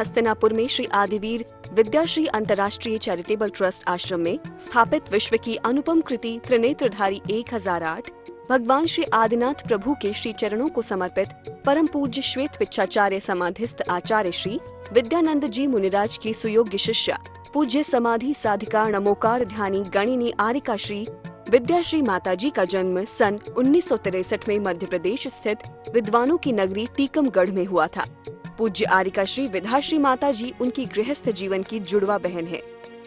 हस्तिनापुर में श्री आदिवीर विद्याश्री अंतर्राष्ट्रीय charitable trust आश्रम में स्थापित विश्व की अनुपम कृति त्रिनेत्रधारी 1008 भगवान श्री आदिनाथ प्रभु के श्री चरणों को समर्पित परम पूज्य श्वेत पिच्छाचार्य समाधिस्थ आचार्य श्री विद्यानंद जी मुनिराज की सुयोग्य शिष्या पूज्य समाधि साधिका नमोकार ध्यानी गणिनी आरिका श्री विद्याश्री माताजी का जन्म सन 1963 में मध्य प्रदेश स्थित विद्वानों की नगरी टीकमगढ़ में हुआ था। पूज्य आरिका श्री विद्याश्री माताजी उनकी गृहस्थ जीवन की जुड़वा बहन है।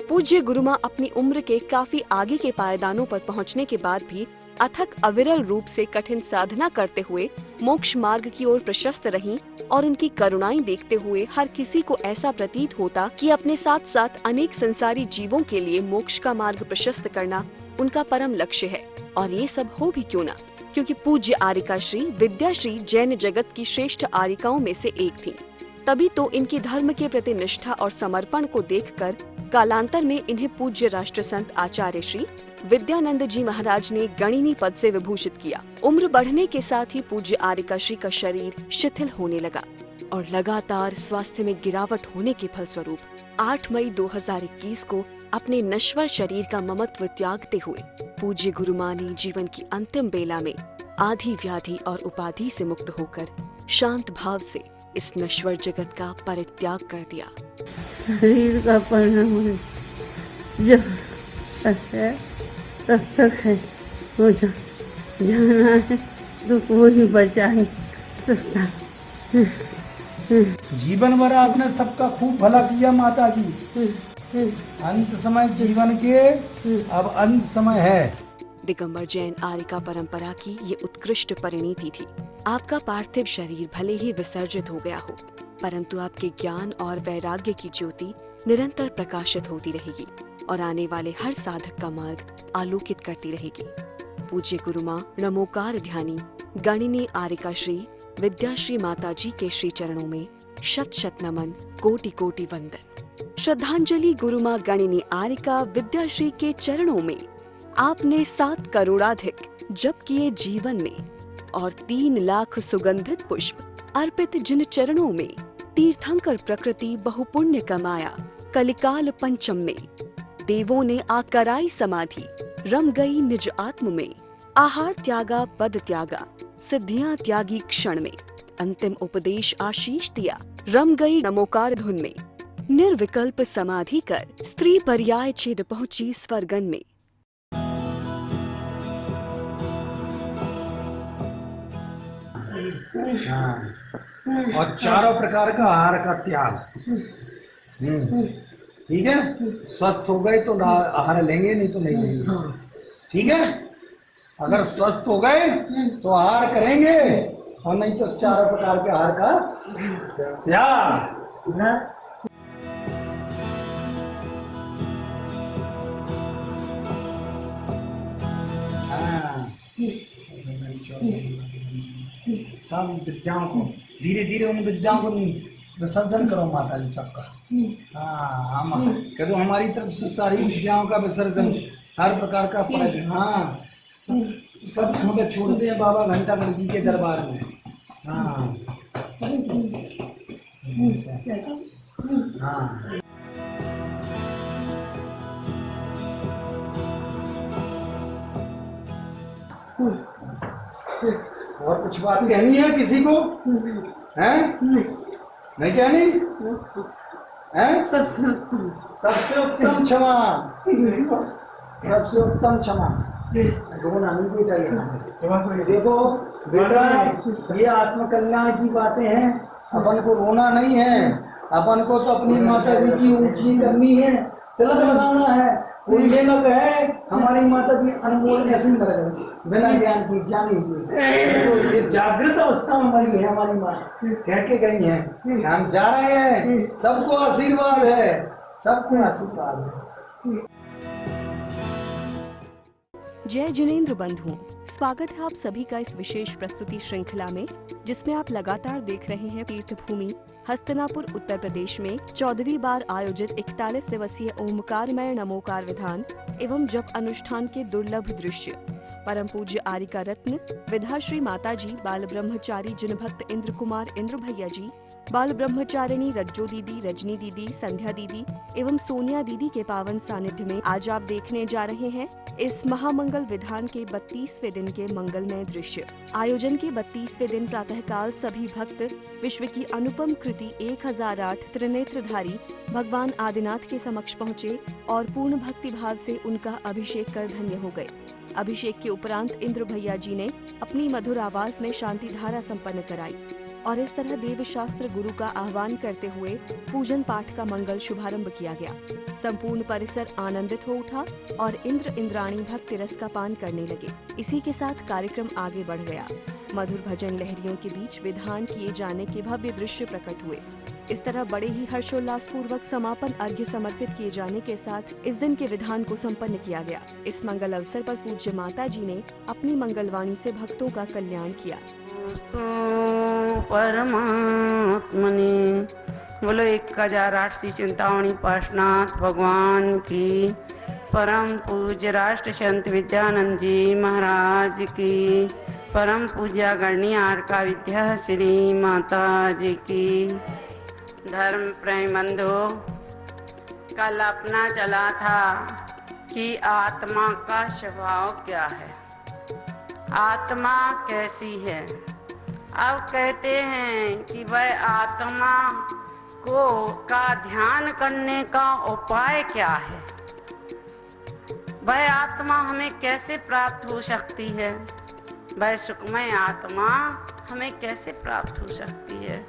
पूज्य गुरुमा अपनी उम्र के काफी आगे के पायदानों पर पहुंचने के बाद भी अथक अविरल रूप से कठिन साधना करते हुए मोक्ष मार्ग की ओर प्रशस्त रहीं और उनकी करुणाएं देखते हुए हर किसी को ऐसा प्रतीत होता कि अपने साथ साथ अनेक संसारी जीवों के लिए मोक्ष का मार्ग प्रशस्त करना उनका परम लक्ष्य है। और ये सब हो भी क्यों ना, क्योंकि पूज्य आरिका श्री विद्याश्री जैन जगत की श्रेष्ठ आरिकाओं में से एक थीं। तभी तो इनकी धर्म के प्रति निष्ठा और समर्पण को देखकर कालांतर में इन्हें पूज्य राष्ट्र संत आचार्य श्री विद्यानंद जी महाराज ने गणिनी पद से विभूषित किया। उम्र बढ़ने के साथ ही पूज्य आरिका श्री का शरीर शिथिल होने लगा और लगातार स्वास्थ्य में गिरावट होने के फलस्वरूप 8 मई 2021 को अपने नश्वर शरीर का ममत्व त्यागते हुए पूज्य गुरुमा ने जीवन की अंतिम बेला में आधि व्याधि और उपाधि से मुक्त होकर शांत भाव से इस नश्वर जगत का परित्याग कर दिया। शरीर का परिणाम जब तक है तब तक है, वो जाना है तो कोई बचा नहीं सकता। जीवन भर आपने सबका खूब भला किया माता जी। अंत समय जीवन के अब अंत समय है। दिगंबर जैन आरिका परंपरा की ये उत्कृष्ट परिणति थी। आपका पार्थिव शरीर भले ही विसर्जित हो गया हो, परंतु आपके ज्ञान और वैराग्य की ज्योति निरंतर प्रकाशित होती रहेगी और आने वाले हर साधक का मार्ग आलोकित करती रहेगी। पूज्य गुरुमा नमोकार ध्यानी गणिनी आरिका श्री विद्याश्री माताजी के श्री चरणों में शत शत नमन, कोटि कोटि वंदन। श्रद्धांजलि गुरुमा गणिनी आरिका विद्याश्री के चरणों में आपने 7 करोड़ाधिक जप किए जीवन में और 3 लाख सुगंधित पुष्प अर्पित जिन चरणों में तीर्थंकर प्रकृति बहुपुण्य कमाया। कलिकाल पंचम में देवों ने आकराई समाधि, रम गई निज आत्म में। आहार त्यागा पद त्यागा, सिद्धियां त्यागी क्षण में। अंतिम उपदेश आशीष दिया, रम गई नमोकार धुन में। निर्विकल्प समाधि कर स्त्री पर्याय छेद पहुंची स्वर्गन में। और चारों प्रकार का आहार का त्याग। ठीक है, स्वस्थ हो गए तो आहार लेंगे, नहीं तो नहीं लेंगे। ठीक है, अगर स्वस्थ हो गए तो आहार करेंगे और नहीं तो चारों प्रकार के आहार का त्याग। सब विद्याओं को धीरे धीरे उन विद्याओं को विसर्जन करो माता जी सबका। हाँ, हम कह दो हमारी तरफ से सारी विद्याओं का विसर्जन, हर प्रकार का पढ़। हाँ, सब छोड़ते हैं बाबा घंटागढ़ जी के दरबार में। हाँ हाँ, और कुछ बात कहनी है किसी को? हैं? नहीं कहनी? हैं? सबसे उत्तम क्षमा, सबसे उत्तम क्षमा। रोना नहीं बेटा, ये देखो बेटा, ये आत्मकल्याण की बातें हैं। अपन को रोना नहीं है, अपन को तो अपनी माता जी की ऊंची करनी है, तिलक लगाना है। वो ये न कहे हमारी माता जी अनमोल ऐसे ही मर गई बिना ज्ञान की, जानी हुई। तो ये जागृत अवस्था में मरी है हमारी माँ, कह के गई है। हम जा रहे हैं, सबको आशीर्वाद है, सबको आशीर्वाद है। जय जिनेंद्र बंधुओं, स्वागत है आप सभी का इस विशेष प्रस्तुति श्रृंखला में, जिसमें आप लगातार देख रहे हैं तीर्थभूमि हस्तिनापुर उत्तर प्रदेश में 14वीं बार आयोजित 41 दिवसीय ओमकारमय नमोकार विधान एवं जप अनुष्ठान के दुर्लभ दृश्य। परम पूज्य आरिका रत्न विधाश्री माताजी, बाल ब्रह्मचारी जिनभक्त इंद्र कुमार इंद्र भैया जी, बाल ब्रह्मचारिणी रज्जो दीदी, रजनी दीदी, संध्या दीदी एवं सोनिया दीदी के पावन सानिध्य में आज आप देखने जा रहे हैं इस महामंगल विधान के 32वें दिन के मंगलमय दृश्य। आयोजन के 32वें दिन प्रातःकाल सभी भक्त विश्व की अनुपम कृति 1008 त्रिनेत्रधारी भगवान आदिनाथ के समक्ष पहुँचे और पूर्ण भक्ति भाव से उनका अभिषेक कर धन्य हो गए। अभिषेक के उपरांत इंद्र भैया जी ने अपनी मधुर आवाज में शांति धारा संपन्न कराई और इस तरह देव शास्त्र गुरु का आह्वान करते हुए पूजन पाठ का मंगल शुभारंभ किया गया। संपूर्ण परिसर आनंदित हो उठा और इंद्र इंद्राणी भक्ति रस का पान करने लगे। इसी के साथ कार्यक्रम आगे बढ़ गया। मधुर भजन लहरियों के बीच विधान किए जाने के भव्य दृश्य प्रकट हुए। इस तरह बड़े ही हर्षोल्लास पूर्वक समापन अर्घ्य समर्पित किए जाने के साथ इस दिन के विधान को संपन्न किया गया। इस मंगल अवसर पर पूज्य माता जी ने अपनी मंगलवाणी से भक्तों का कल्याण किया। परमात्मने बोलो 1008 चिंतामणि पार्श्वनाथ भगवान की, परम पूज्य राष्ट्र संत विद्यानंद जी महाराज की, परम पूज्य गणनीय आरिका विद्या श्री माता जी की। धर्म प्रेम बंधु, कल अपना चला था कि आत्मा का स्वभाव क्या है, आत्मा कैसी है। अब कहते हैं कि वह आत्मा को का ध्यान करने का उपाय क्या है, वह आत्मा हमें कैसे प्राप्त हो सकती है, वह सुखमय आत्मा हमें कैसे प्राप्त हो सकती है।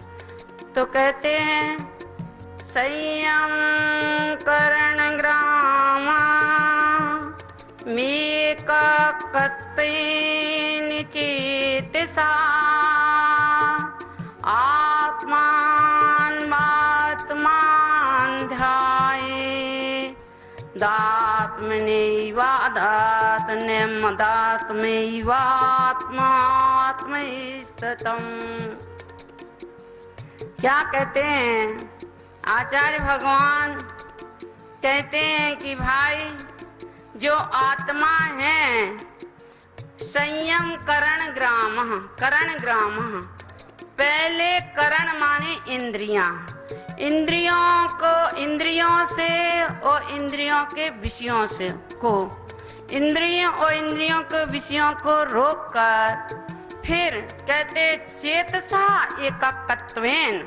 तो कहते हैं संयम करण ग्रामा मेक कत्वेन चेतसा आत्मान ध्याये दात्मनैवात्मदात्मैवात्मात्मैस्ततम्। क्या कहते हैं आचार्य भगवान, कहते हैं कि भाई जो आत्मा है संयम करण ग्राम, पहले करण माने इंद्रियां, इंद्रियों से और इंद्रियों के विषयों से को इंद्रियों और इंद्रियों के विषयों को रोक कर फिर कहते चेतसा एकाग्रत्वेन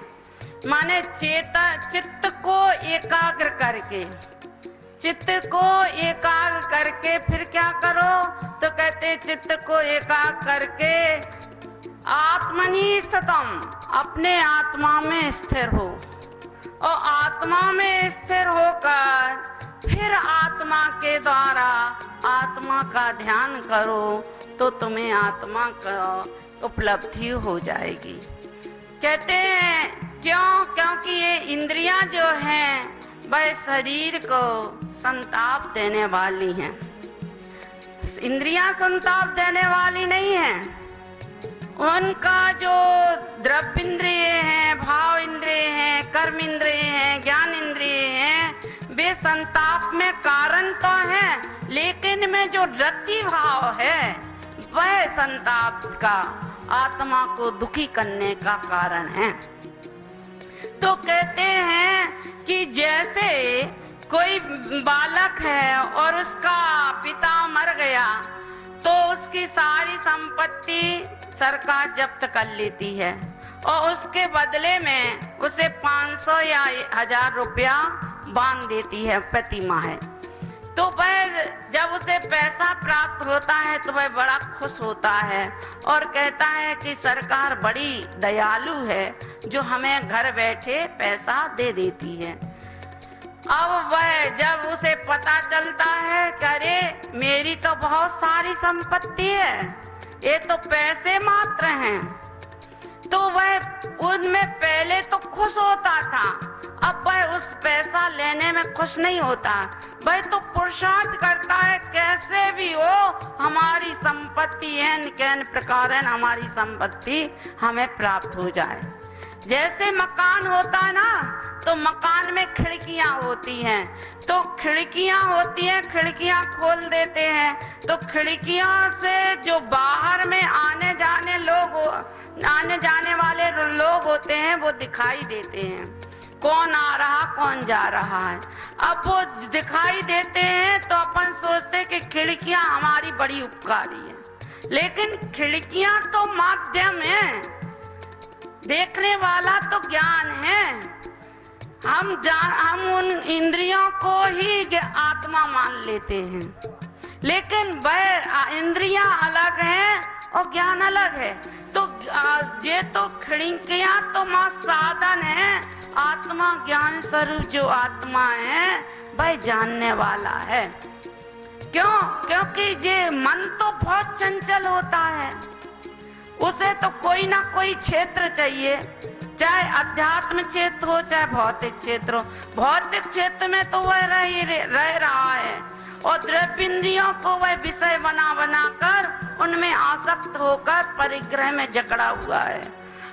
माने चित्त को एकाग्र करके, चित्त को एकाग्र करके फिर क्या करो, तो कहते चित्त को एकाग्र करके आत्मनि स्थितम अपने आत्मा में स्थिर हो और आत्मा में स्थिर होकर फिर आत्मा के द्वारा आत्मा का ध्यान करो तो तुम्हें आत्मा का उपलब्धि हो जाएगी। कहते हैं क्योंकि ये इंद्रियां जो हैं वह शरीर को संताप देने वाली हैं। इंद्रियां संताप देने वाली नहीं हैं, उनका जो द्रव्य इंद्रिय हैं, भाव इंद्रिय हैं, कर्म इंद्रिय हैं, ज्ञान इंद्रिय हैं, वे संताप में कारण तो हैं, लेकिन में जो रति भाव है वह संताप का आत्मा को दुखी करने का कारण है। तो कहते हैं कि जैसे कोई बालक है और उसका पिता मर गया तो उसकी सारी संपत्ति सरकार जब्त कर लेती है और उसके बदले में उसे 500 या 1000 रुपया बांध देती है प्रति माह। तो वह जब उसे पैसा प्राप्त होता है तो वह बड़ा खुश होता है और कहता है कि सरकार बड़ी दयालु है जो हमें घर बैठे पैसा दे देती है। अब वह जब उसे पता चलता है कि अरे मेरी तो बहुत सारी संपत्ति है, ये तो पैसे मात्र हैं, तो वह उनमें पहले तो खुश होता था, अब वह उस पैसा लेने में खुश नहीं होता, वह तो पुरुषार्थ करता है कैसे भी हो हमारी संपत्ति एन प्रकार हमारी संपत्ति हमें प्राप्त हो जाए। जैसे मकान होता है ना, तो मकान में खिड़कियां होती हैं, तो खिड़कियां होती हैं, खिड़कियां खोल देते हैं, तो खिड़कियां से जो बाहर में आने जाने वाले लोग होते हैं वो दिखाई देते हैं, कौन आ रहा कौन जा रहा है। अब वो दिखाई देते हैं तो अपन सोचते हैं कि खिड़कियां हमारी बड़ी उपकारी है, लेकिन खिड़कियां तो माध्यम है, देखने वाला तो ज्ञान है। हम उन इंद्रियों को ही आत्मा मान लेते हैं, लेकिन वह इंद्रियां अलग हैं और ज्ञान अलग है। तो ये तो खिड़कियां तो मां साधन है, आत्मा ज्ञान स्वरूप जो आत्मा है वह जानने वाला है। क्यों? क्योंकि ये मन तो बहुत चंचल होता है, उसे तो कोई ना कोई क्षेत्र चाहिए, चाहे अध्यात्म क्षेत्र हो चाहे भौतिक क्षेत्र हो। भौतिक क्षेत्र में तो वह रह रहा है और द्रव्य इंद्रियों को वह विषय बना बना कर उनमें आसक्त होकर परिग्रह में जकड़ा हुआ है।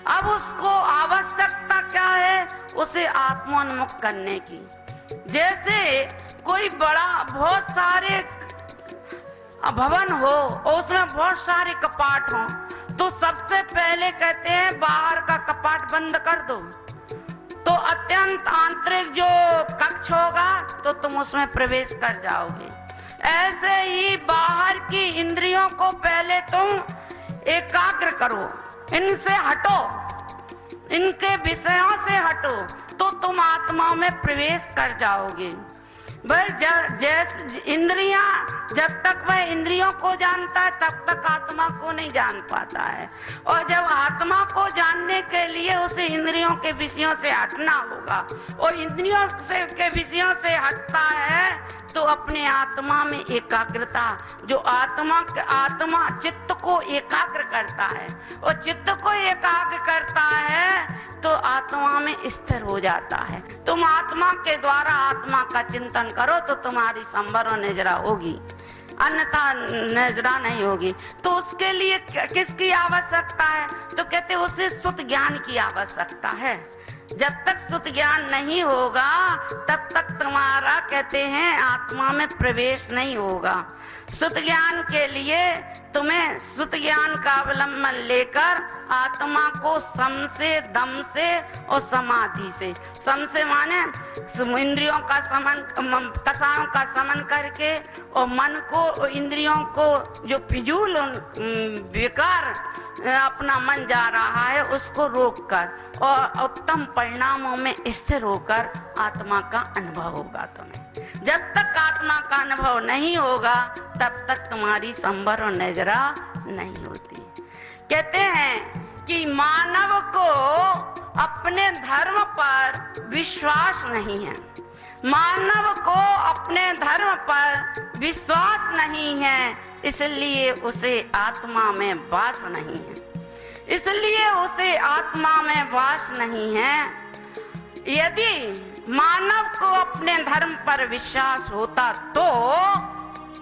अब उसको आवश्यकता क्या है? उसे आत्मोन्मुख करने की। जैसे कोई बड़ा बहुत सारे भवन हो और उसमें बहुत सारे कपाट हो, तो सबसे पहले कहते हैं बाहर का कपाट बंद कर दो, तो अत्यंत आंतरिक जो कक्ष होगा तो तुम उसमें प्रवेश कर जाओगे। ऐसे ही बाहर की इंद्रियों को पहले तुम एकाग्र करो, इनसे हटो, इनके विषयों से हटो, तो तुम आत्मा में प्रवेश कर जाओगे। वह जैसे इंद्रियां, जब तक वह इंद्रियों को जानता है तब तक आत्मा को नहीं जान पाता है, और जब आत्मा को जानने के लिए उसे इंद्रियों के विषयों से हटना होगा, और इंद्रियों के विषयों से हटता है तो अपने आत्मा में एकाग्रता, जो आत्मा चित्त को एकाग्र करता है, और चित्त को एकाग्र करता है तो आत्मा में स्थिर हो जाता है। तुम आत्मा के द्वारा आत्मा का चिंतन करो तो तुम्हारी संवर और निजरा होगी, अन्यथा निजरा नहीं होगी। तो उसके लिए किसकी आवश्यकता है? तो कहते उसे शुद्ध ज्ञान की आवश्यकता है। जब तक शुद्ध ज्ञान नहीं होगा तब तक तुम्हारा, कहते हैं, आत्मा में प्रवेश नहीं होगा। शुद्ध ज्ञान के लिए तुम्हें शुद्ध ज्ञान का अवलंबन लेकर आत्मा को सम से, दम से और समाधि से, सम से माने इंद्रियों का समन, कसायों का समन करके, और मन को और इंद्रियों को जो फिजूल बेकार अपना मन जा रहा है उसको रोककर और उत्तम परिणामों में स्थिर होकर आत्मा का अनुभव होगा तुम्हें। जब तक आत्मा का अनुभव नहीं होगा तब तक तुम्हारी संवर और नजरा नहीं होती। कहते हैं कि मानव को अपने धर्म पर विश्वास नहीं है, मानव को अपने धर्म पर विश्वास नहीं है, इसलिए उसे आत्मा में वास नहीं है, इसलिए उसे आत्मा में वास नहीं है। यदि मानव को अपने धर्म पर विश्वास होता तो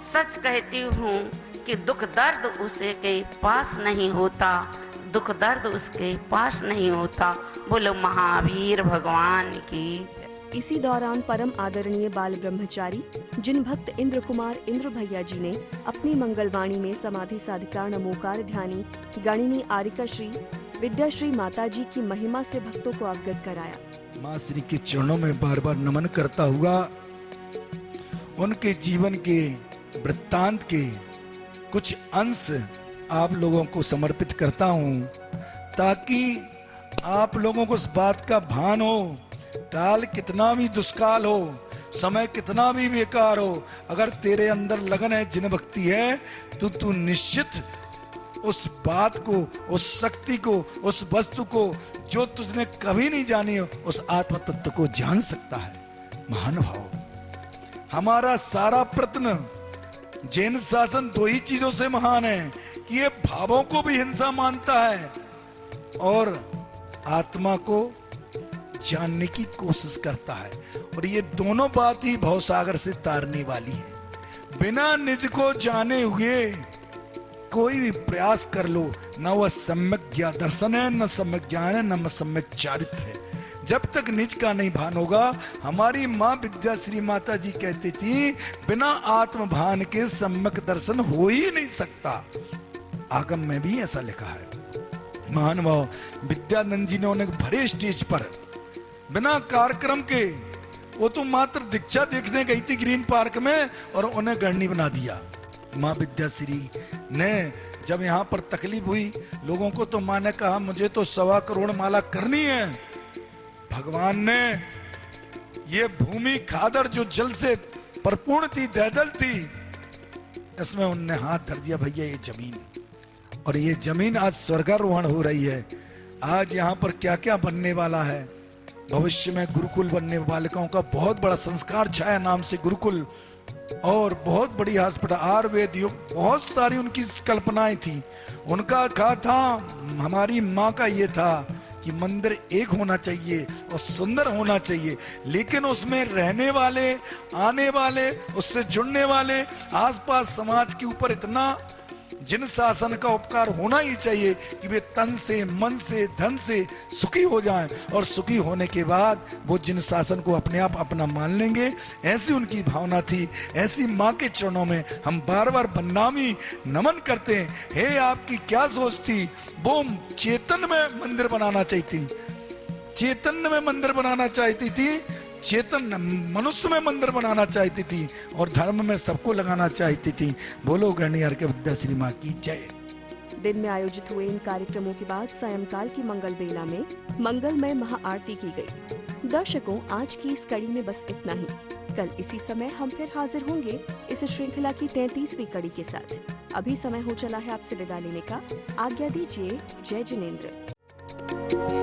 सच कहती हूँ कि दुख दर्द उसे के पास नहीं होता, दुख दर्द उसके पास नहीं होता। बोलो महावीर भगवान की जय। इसी दौरान परम आदरणीय बाल ब्रह्मचारी जिन भक्त इंद्र कुमार इंद्र भैया जी ने अपनी मंगलवाणी में समाधि साधिका नमोकार ध्यानी गणिनी आरिका श्री विद्याश्री माता जी की महिमा से भक्तों को अवगत कराया। माँ श्री के चरणों में बार बार नमन करता हुआ उनके जीवन के वृत्तांत के कुछ अंश आप लोगों को समर्पित करता हूँ, ताकि आप लोगों को इस बात का भान हो, काल कितना भी दुष्काल हो, समय कितना भी बेकार हो, अगर तेरे अंदर लगन है, जिन भक्ति है, तो तू निश्चित उस बात को, उस शक्ति को, उस वस्तु को जो तुझने कभी नहीं जानी हो, उस आत्म तत्व को जान सकता है। महानुभाव, हमारा सारा प्रयत्न, जैन शासन दो ही चीजों से महान है कि ये भावों को भी हिंसा मानता है और आत्मा को जानने की कोशिश करता है, और ये दोनों बात ही भवसागर से तारने वाली है। बिना निज को जाने हुए कोई भी प्रयास कर लो, न वह सम्यक ज्ञान दर्शन है, न सम्यक ज्ञान है, न सम्यक चारित्र है। जब तक निज का नहीं भान होगा। हमारी माँ विद्याश्री माता जी कहती थी, बिना आत्म भान के सम्यक दर्शन हो ही नहीं सकता। आगम में भी ऐसा लिखा है। महानुभाव विद्यानंद जी ने उन्हें भरे स्टेज पर बिना कार्यक्रम के, वो तो मात्र दीक्षा देखने गई थी ग्रीन पार्क में, और उन्हें गणनी बना दिया। माँ विद्याश्री ने जब यहाँ पर तकलीफ हुई लोगों को, तो माँ ने कहा मुझे तो 1.25 करोड़ माला करनी है। भगवान ने ये भूमि खादर जो जल से परिपूर्ण थी, दलदल थी, इसमें उनने हाथ धर दिया, भैया ये जमीन, और ये जमीन आज स्वर्गारोहण हो रही है। आज यहाँ पर क्या क्या बनने वाला है। भविष्य में गुरुकुल बनने, बालिकाओं का बहुत बड़ा संस्कार छाया नाम से गुरुकुल, और बहुत बड़ी हॉस्पिटल, आयुर्वेद युग, बहुत सारी उनकी कल्पनाएं थी। उनका कहा था, हमारी माँ का ये था कि मंदिर एक होना चाहिए और सुंदर होना चाहिए, लेकिन उसमें रहने वाले, आने वाले, उससे जुड़ने वाले, आसपास समाज के ऊपर इतना जिन शासन का उपकार होना ही चाहिए कि वे तन से, मन से, धन से सुखी हो जाएं, और सुखी होने के बाद वो जिन शासन को अपने आप अपना मान लेंगे। ऐसी उनकी भावना थी। ऐसी माँ के चरणों में हम बार बार बदनामी नमन करते हैं। हे आपकी क्या सोच थी। वो चेतन में मंदिर बनाना चाहती, चेतन में मंदिर बनाना चाहती थी, चेतन मनुष्य में मंदिर बनाना चाहती थी, और धर्म में सबको लगाना चाहती थी। बोलो गणियार के विद्याश्री माँ की जय। दिन में आयोजित हुए इन कार्यक्रमों के बाद सायंकाल की मंगल बेला में मंगलमय महाआरती की गई। दर्शकों, आज की इस कड़ी में बस इतना ही। कल इसी समय हम फिर हाजिर होंगे इस श्रृंखला की 33वीं कड़ी के साथ। अभी समय हो चला है आपसे विदा लेने का। आज्ञा दीजिए। जय जिनेंद्र।